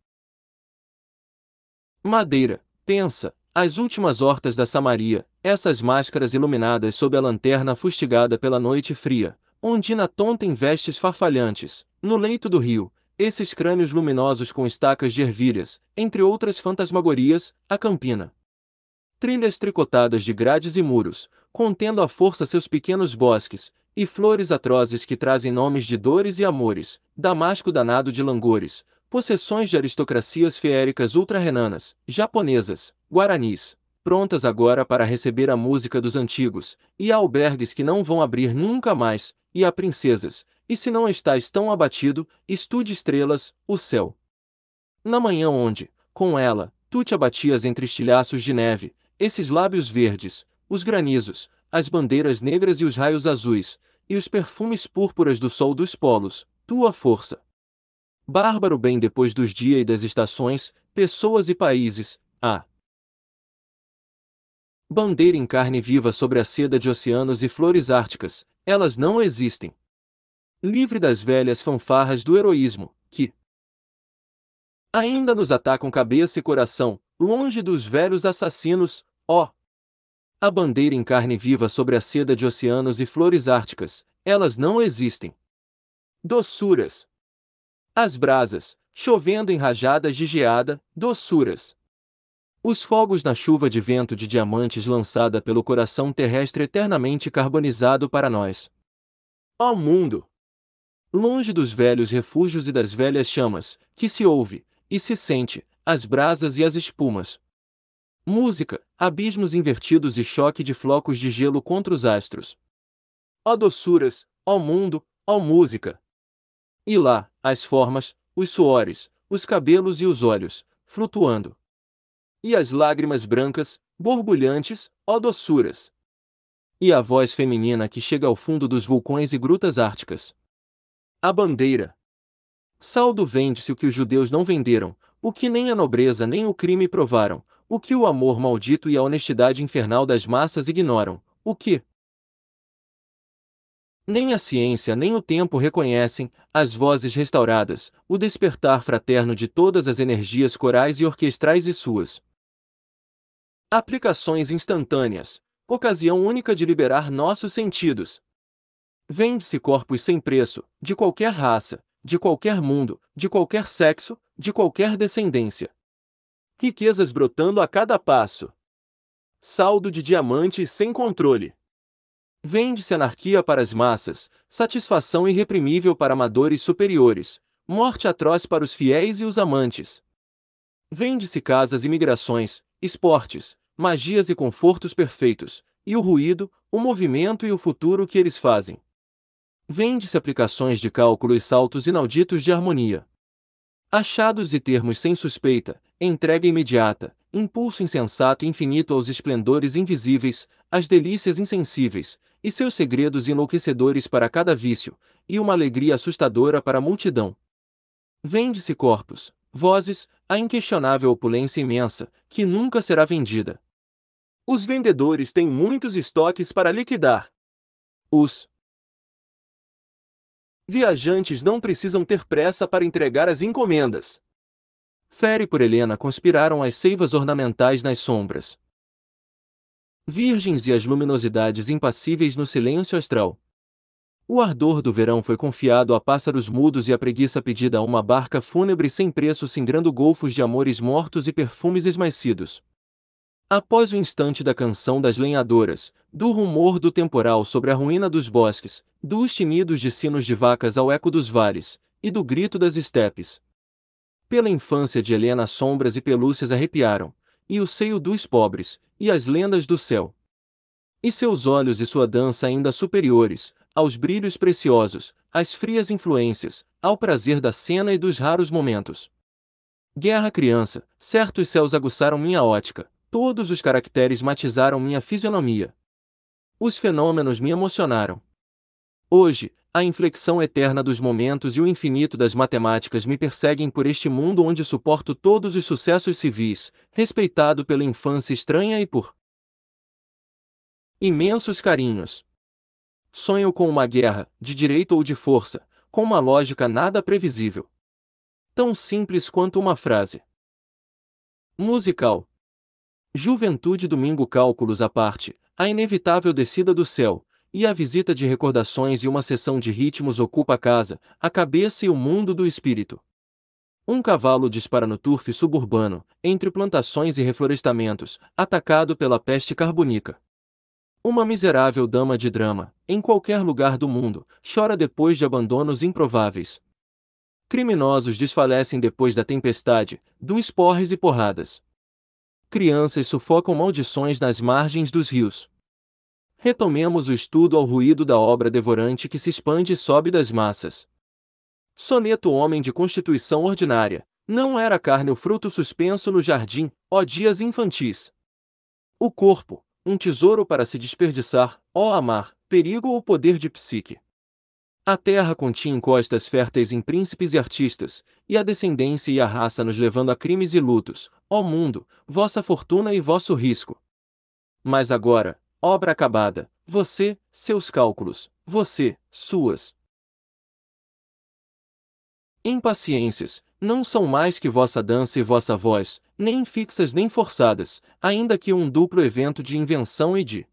madeira, pensa, as últimas hortas da Samaria, essas máscaras iluminadas sob a lanterna fustigada pela noite fria, Ondina tonta em vestes farfalhantes, no leito do rio, esses crânios luminosos com estacas de ervilhas, entre outras fantasmagorias, a campina. Trilhas tricotadas de grades e muros, contendo à força seus pequenos bosques, e flores atrozes que trazem nomes de dores e amores, Damasco danado de langores, possessões de aristocracias feéricas ultra-renanas, japonesas, guaranis, prontas agora para receber a música dos antigos, e há albergues que não vão abrir nunca mais, e há princesas, e se não estás tão abatido, estude estrelas, o céu. Na manhã onde, com ela, tu te abatias entre estilhaços de neve, esses lábios verdes, os granizos, as bandeiras negras e os raios azuis, e os perfumes púrpuras do sol dos polos, tua força. Bárbaro bem depois dos dias e das estações, pessoas e países, bandeira em carne viva sobre a seda de oceanos e flores árticas, elas não existem. Livre das velhas fanfarras do heroísmo, que ainda nos atacam cabeça e coração, longe dos velhos assassinos, ó. A bandeira em carne viva sobre a seda de oceanos e flores árticas, elas não existem. Doçuras. As brasas, chovendo em rajadas de geada, doçuras. Os fogos na chuva de vento de diamantes lançada pelo coração terrestre eternamente carbonizado para nós. Ó mundo! Longe dos velhos refúgios e das velhas chamas, que se ouve, e se sente, as brasas e as espumas. Música, abismos invertidos e choque de flocos de gelo contra os astros. Ó doçuras, ó mundo, ó música! E lá, as formas, os suores, os cabelos e os olhos, flutuando. E as lágrimas brancas, borbulhantes, ó doçuras! E a voz feminina que chega ao fundo dos vulcões e grutas árticas. A bandeira. Saldo vende-se o que os judeus não venderam, o que nem a nobreza nem o crime provaram, o que o amor maldito e a honestidade infernal das massas ignoram, o que nem a ciência nem o tempo reconhecem, as vozes restauradas, o despertar fraterno de todas as energias corais e orquestrais e suas aplicações instantâneas, ocasião única de liberar nossos sentidos. Vende-se corpos sem preço, de qualquer raça, de qualquer mundo, de qualquer sexo, de qualquer descendência. Riquezas brotando a cada passo. Saldo de diamantes sem controle. Vende-se anarquia para as massas, satisfação irreprimível para amadores superiores, morte atroz para os fiéis e os amantes. Vende-se casas e migrações, esportes, magias e confortos perfeitos, e o ruído, o movimento e o futuro que eles fazem. Vende-se aplicações de cálculo e saltos inauditos de harmonia. Achados e termos sem suspeita, entrega imediata, impulso insensato e infinito aos esplendores invisíveis, às delícias insensíveis, e seus segredos enlouquecedores para cada vício, e uma alegria assustadora para a multidão. Vende-se corpos, vozes, a inquestionável opulência imensa, que nunca será vendida. Os vendedores têm muitos estoques para liquidar. Os viajantes não precisam ter pressa para entregar as encomendas. Fere por Helena conspiraram as seivas ornamentais nas sombras. Virgens e as luminosidades impassíveis no silêncio astral. O ardor do verão foi confiado a pássaros mudos e a preguiça pedida a uma barca fúnebre sem preço singrando golfos de amores mortos e perfumes esmaecidos. Após o instante da canção das lenhadoras, do rumor do temporal sobre a ruína dos bosques, dos tinidos de sinos de vacas ao eco dos vales, e do grito das estepes. Pela infância de Helena sombras e pelúcias arrepiaram, e o seio dos pobres, e as lendas do céu. E seus olhos e sua dança ainda superiores, aos brilhos preciosos, às frias influências, ao prazer da cena e dos raros momentos. Guerra criança, certos céus aguçaram minha ótica, todos os caracteres matizaram minha fisionomia. Os fenômenos me emocionaram. Hoje, a inflexão eterna dos momentos e o infinito das matemáticas me perseguem por este mundo onde suporto todos os sucessos civis, respeitado pela infância estranha e por imensos carinhos. Sonho com uma guerra, de direito ou de força, com uma lógica nada previsível. Tão simples quanto uma frase. Musical. Juventude domingo cálculos à parte, a inevitável descida do céu, e a visita de recordações e uma sessão de ritmos ocupa a casa, a cabeça e o mundo do espírito. Um cavalo dispara no turf suburbano, entre plantações e reflorestamentos, atacado pela peste carbonica. Uma miserável dama de drama, em qualquer lugar do mundo, chora depois de abandonos improváveis. Criminosos desfalecem depois da tempestade, dos porres e porradas. Crianças sufocam maldições nas margens dos rios. Retomemos o estudo ao ruído da obra devorante que se expande e sobe das massas. Soneto homem de constituição ordinária, não era carne o fruto suspenso no jardim, ó dias infantis. O corpo, um tesouro para se desperdiçar, ó amar, perigo ou poder de psique. A terra continha encostas férteis em príncipes e artistas, e a descendência e a raça nos levando a crimes e lutos, ó mundo, vossa fortuna e vosso risco. Mas agora, obra acabada, você, seus cálculos, você, suas impaciências, não são mais que vossa dança e vossa voz, nem fixas nem forçadas, ainda que um duplo evento de invenção e de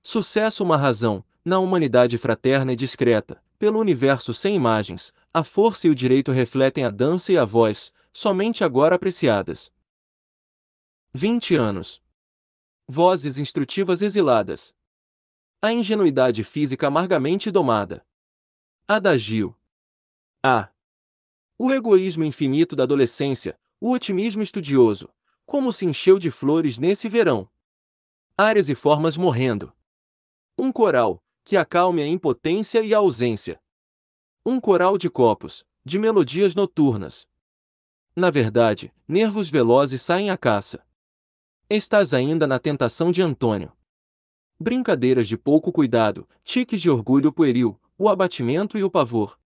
sucesso uma razão, na humanidade fraterna e discreta, pelo universo sem imagens, a força e o direito refletem a dança e a voz, somente agora apreciadas. 20 anos. Vozes instrutivas exiladas. A ingenuidade física amargamente domada. Adagio. O egoísmo infinito da adolescência, o otimismo estudioso, como se encheu de flores nesse verão. Áreas e formas morrendo. Um coral, que acalme a impotência e a ausência. Um coral de copos, de melodias noturnas. Na verdade, nervos velozes saem à caça. Estás ainda na tentação de Antônio. Brincadeiras de pouco cuidado, tiques de orgulho pueril, o abatimento e o pavor.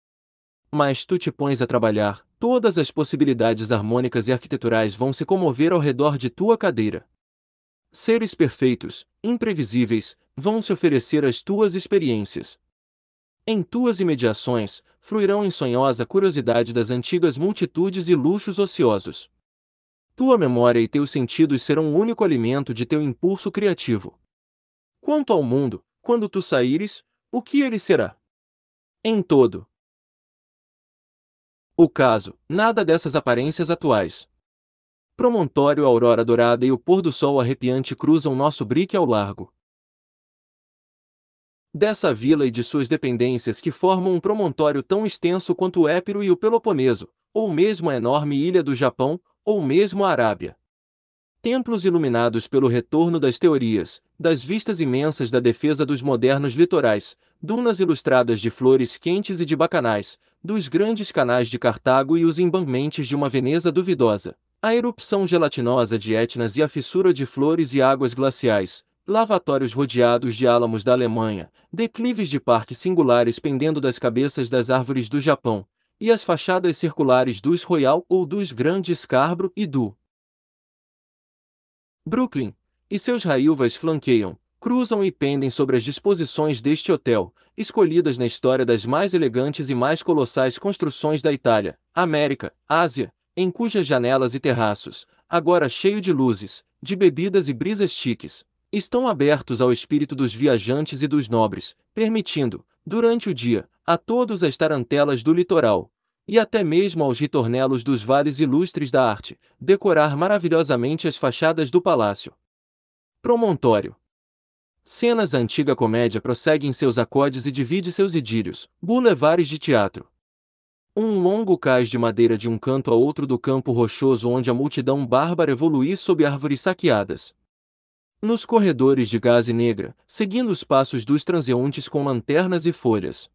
Mas tu te pões a trabalhar, todas as possibilidades harmônicas e arquiteturais vão se comover ao redor de tua cadeira. Seres perfeitos, imprevisíveis, vão se oferecer às tuas experiências. Em tuas imediações, fluirão em sonhosa curiosidade das antigas multitudes e luxos ociosos. Tua memória e teus sentidos serão o único alimento de teu impulso criativo. Quanto ao mundo, quando tu saíres, o que ele será? Em todo o caso, nada dessas aparências atuais. Promontório, a aurora dourada e o pôr do sol arrepiante cruzam nosso brique ao largo dessa vila e de suas dependências que formam um promontório tão extenso quanto o Épiro e o Peloponeso, ou mesmo a enorme ilha do Japão, ou mesmo a Arábia. Templos iluminados pelo retorno das teorias, das vistas imensas da defesa dos modernos litorais, dunas ilustradas de flores quentes e de bacanais, dos grandes canais de Cartago e os embankments de uma Veneza duvidosa, a erupção gelatinosa de Etnas e a fissura de flores e águas glaciais, lavatórios rodeados de álamos da Alemanha, declives de parques singulares pendendo das cabeças das árvores do Japão, e as fachadas circulares dos Royal ou dos Grandes Scarborough e do Brooklyn, e seus railways flanqueiam, cruzam e pendem sobre as disposições deste hotel, escolhidas na história das mais elegantes e mais colossais construções da Itália, América, Ásia, em cujas janelas e terraços, agora cheio de luzes, de bebidas e brisas chiques, estão abertos ao espírito dos viajantes e dos nobres, permitindo, durante o dia, a todos as tarantelas do litoral, e até mesmo aos ritornelos dos vales ilustres da arte, decorar maravilhosamente as fachadas do palácio. Promontório. Cenas. A antiga comédia prossegue em seus acordes e divide seus idílios, boulevares de teatro. Um longo cais de madeira de um canto a outro do campo rochoso onde a multidão bárbara evolui sob árvores saqueadas. Nos corredores de gaze negra, seguindo os passos dos transeuntes com lanternas e folhas.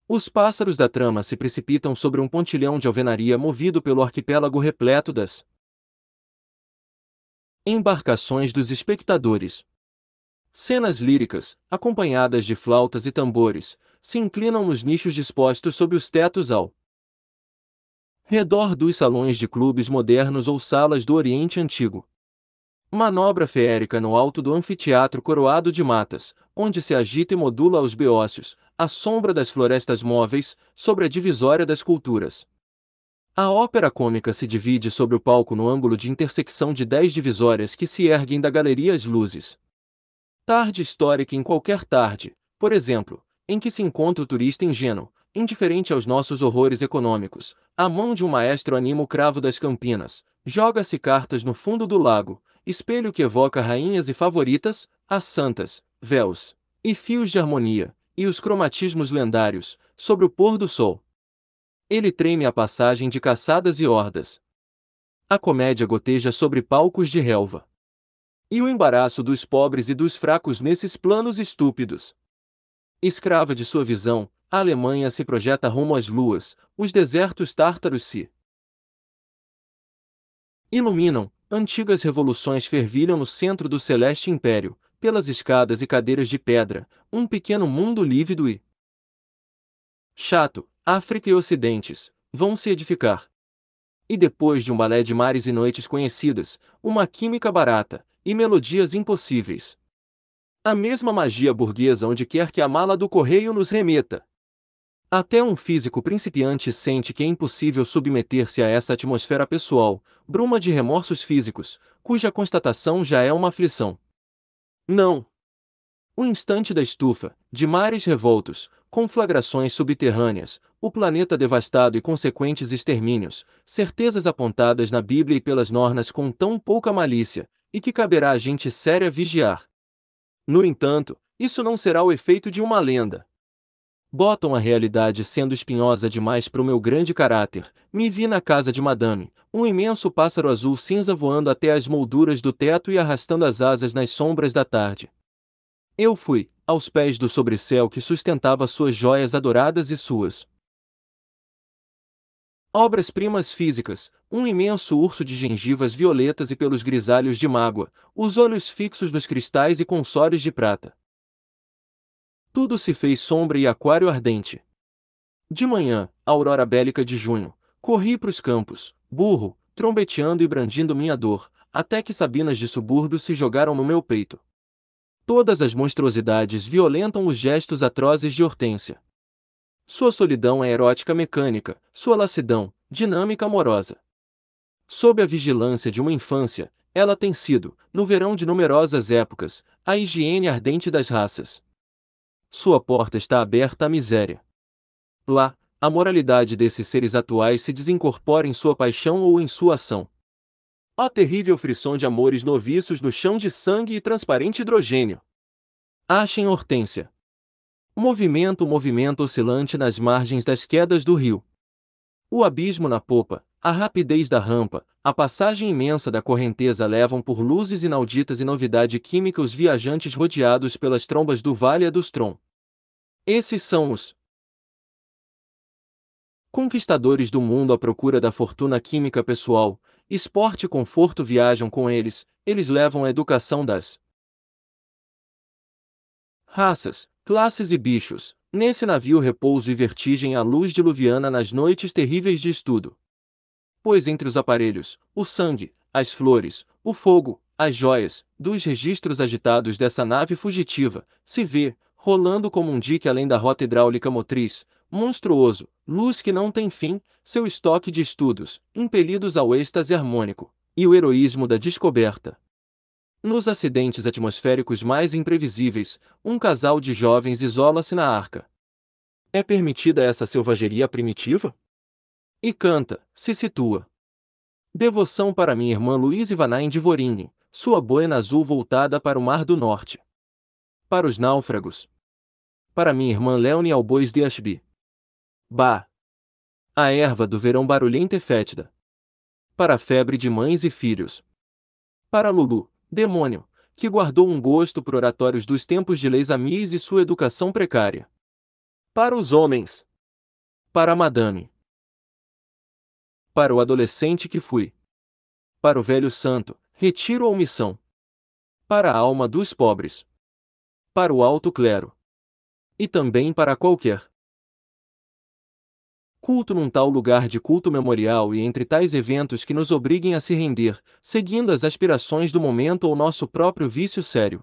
Os pássaros da trama se precipitam sobre um pontilhão de alvenaria movido pelo arquipélago repleto das embarcações dos espectadores. Cenas líricas, acompanhadas de flautas e tambores, se inclinam nos nichos dispostos sob os tetos ao redor dos salões de clubes modernos ou salas do Oriente Antigo. Manobra feérica no alto do anfiteatro coroado de matas, onde se agita e modula aos beócios, à sombra das florestas móveis, sobre a divisória das culturas. A ópera cômica se divide sobre o palco no ângulo de intersecção de 10 divisórias que se erguem da galeria às luzes. Tarde histórica em qualquer tarde, por exemplo, em que se encontra o turista ingênuo, indiferente aos nossos horrores econômicos, a mão de um maestro anima o cravo das campinas, joga-se cartas no fundo do lago, espelho que evoca rainhas e favoritas, as santas, véus, e fios de harmonia, e os cromatismos lendários, sobre o pôr do sol. Ele treme a passagem de caçadas e hordas. A comédia goteja sobre palcos de relva. E o embaraço dos pobres e dos fracos nesses planos estúpidos. Escrava de sua visão, a Alemanha se projeta rumo às luas, os desertos tártaros se iluminam, antigas revoluções fervilham no centro do celeste império, pelas escadas e cadeiras de pedra, um pequeno mundo lívido e chato, África e Ocidentes, vão se edificar. E depois de um balé de mares e noites conhecidas, uma química barata, e melodias impossíveis. A mesma magia burguesa onde quer que a mala do correio nos remeta. Até um físico principiante sente que é impossível submeter-se a essa atmosfera pessoal, bruma de remorsos físicos, cuja constatação já é uma aflição. Não. O instante da estufa, de mares revoltos, conflagrações subterrâneas, o planeta devastado e consequentes extermínios, certezas apontadas na Bíblia e pelas nornas com tão pouca malícia, e que caberá a gente séria vigiar. No entanto, isso não será o efeito de uma lenda. Botam a realidade sendo espinhosa demais para o meu grande caráter, me vi na casa de madame, um imenso pássaro azul cinza voando até as molduras do teto e arrastando as asas nas sombras da tarde. Eu fui, aos pés do sobrecéu que sustentava suas joias adoradas e suas obras-primas físicas, um imenso urso de gengivas violetas e pelos grisalhos de mágoa, os olhos fixos nos cristais e consórios de prata. Tudo se fez sombra e aquário ardente. De manhã, aurora bélica de junho, corri pros campos, burro, trombeteando e brandindo minha dor, até que sabinas de subúrbio se jogaram no meu peito. Todas as monstruosidades violentam os gestos atrozes de Hortência. Sua solidão é erótica mecânica, sua lassidão, dinâmica amorosa. Sob a vigilância de uma infância, ela tem sido, no verão de numerosas épocas, a higiene ardente das raças. Sua porta está aberta à miséria. Lá, a moralidade desses seres atuais se desincorpora em sua paixão ou em sua ação. Ó terrível frisson de amores noviços no chão de sangue e transparente hidrogênio. Achem Hortência. Movimento oscilante nas margens das quedas do rio. O abismo na popa, a rapidez da rampa, a passagem imensa da correnteza levam por luzes inauditas e novidade química os viajantes rodeados pelas trombas do Vale dos Tron. Esses são os conquistadores do mundo à procura da fortuna química pessoal, esporte e conforto viajam com eles, eles levam a educação das raças, classes e bichos, nesse navio repouso e vertigem à luz diluviana nas noites terríveis de estudo. Pois entre os aparelhos, o sangue, as flores, o fogo, as joias, dos registros agitados dessa nave fugitiva, se vê, rolando como um dique além da rota hidráulica motriz, monstruoso, luz que não tem fim, seu estoque de estudos, impelidos ao êxtase harmônico, e o heroísmo da descoberta. Nos acidentes atmosféricos mais imprevisíveis, um casal de jovens isola-se na arca. É permitida essa selvageria primitiva? E canta, se situa. Devoção para minha irmã Louise Vanain de Voringen, sua boina azul voltada para o Mar do Norte. Para os náufragos. Para minha irmã Leonie Albois de Ashby. Bah! A erva do verão barulhenta e fétida. Para a febre de mães e filhos. Para Lulu, demônio, que guardou um gosto por oratórios dos tempos de leis amis e sua educação precária. Para os homens. Para a madame. Para o adolescente que fui. Para o velho santo, retiro ou missão. Para a alma dos pobres. Para o alto clero. E também para qualquer culto num tal lugar de culto memorial e entre tais eventos que nos obriguem a se render, seguindo as aspirações do momento ou nosso próprio vício sério.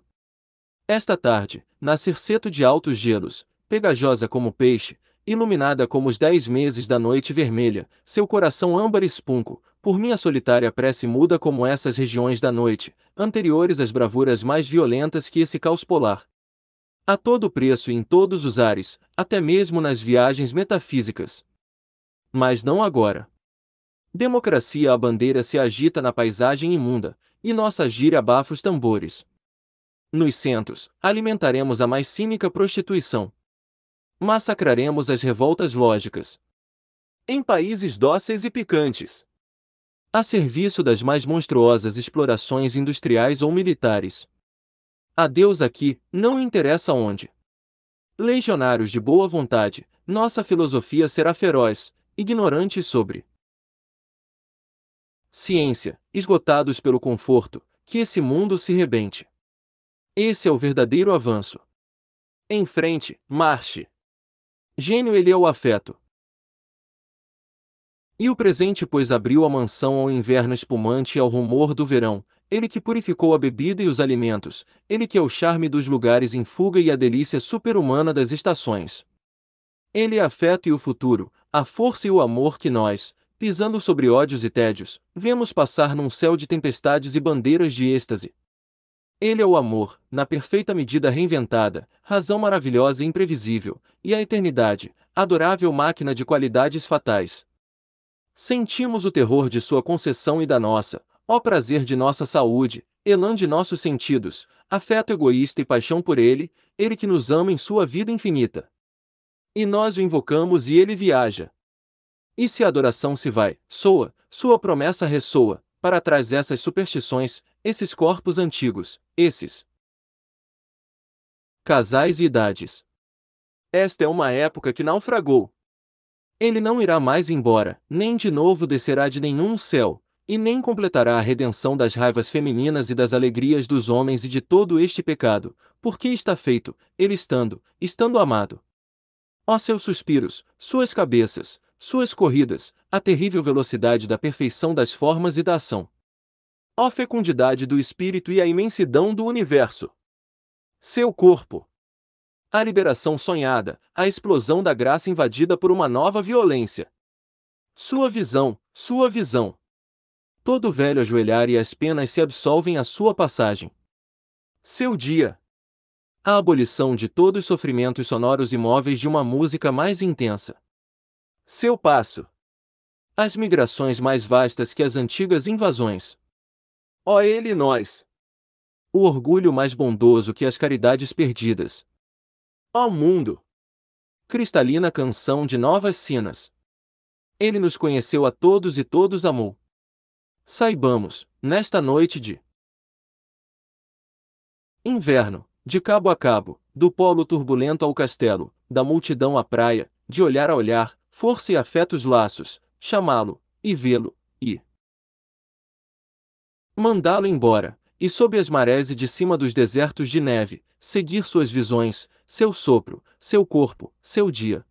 Esta tarde, na Circeto de altos gelos, pegajosa como peixe, iluminada como os 10 meses da noite vermelha, seu coração âmbar espunco, por minha solitária prece muda como essas regiões da noite, anteriores às bravuras mais violentas que esse caos polar. A todo preço e em todos os ares, até mesmo nas viagens metafísicas. Mas não agora. Democracia a bandeira se agita na paisagem imunda, e nossa gíria abafa os tambores. Nos centros, alimentaremos a mais cínica prostituição. Massacraremos as revoltas lógicas. Em países dóceis e picantes. A serviço das mais monstruosas explorações industriais ou militares. A Deus aqui, não interessa onde. Legionários de boa vontade, nossa filosofia será feroz, ignorantes sobre ciência, esgotados pelo conforto, que esse mundo se rebente. Esse é o verdadeiro avanço. Em frente, marche. Gênio ele é o afeto. E o presente pois abriu a mansão ao inverno espumante e ao rumor do verão, ele que purificou a bebida e os alimentos, ele que é o charme dos lugares em fuga e a delícia super-humana das estações. Ele é afeto e o futuro, a força e o amor que nós, pisando sobre ódios e tédios, vemos passar num céu de tempestades e bandeiras de êxtase. Ele é o amor, na perfeita medida reinventada, razão maravilhosa e imprevisível, e a eternidade, adorável máquina de qualidades fatais. Sentimos o terror de sua concessão e da nossa, ó prazer de nossa saúde, elan de nossos sentidos, afeto egoísta e paixão por ele, ele que nos ama em sua vida infinita. E nós o invocamos e ele viaja. E se a adoração se vai, soa, sua promessa ressoa, para trás essas superstições, esses corpos antigos, esses casais e idades. Esta é uma época que naufragou. Ele não irá mais embora, nem de novo descerá de nenhum céu, e nem completará a redenção das raivas femininas e das alegrias dos homens e de todo este pecado, porque está feito, ele estando amado. Ó seus suspiros, suas cabeças, suas corridas, a terrível velocidade da perfeição das formas e da ação. Ó fecundidade do espírito e a imensidão do universo. Seu corpo. A liberação sonhada, a explosão da graça invadida por uma nova violência. Sua visão, sua visão. Todo velho ajoelhar e as penas se absolvem à sua passagem. Seu dia. A abolição de todos os sofrimentos sonoros imóveis de uma música mais intensa. Seu passo. As migrações mais vastas que as antigas invasões. Ó ele e nós. O orgulho mais bondoso que as caridades perdidas. Ó mundo. Cristalina canção de novas sinas. Ele nos conheceu a todos e todos amou. Saibamos, nesta noite de inverno, de cabo a cabo, do polo turbulento ao castelo, da multidão à praia, de olhar a olhar, força e afetos laços, chamá-lo, e vê-lo, e mandá-lo embora, e sob as marés e de cima dos desertos de neve, seguir suas visões, seu sopro, seu corpo, seu dia.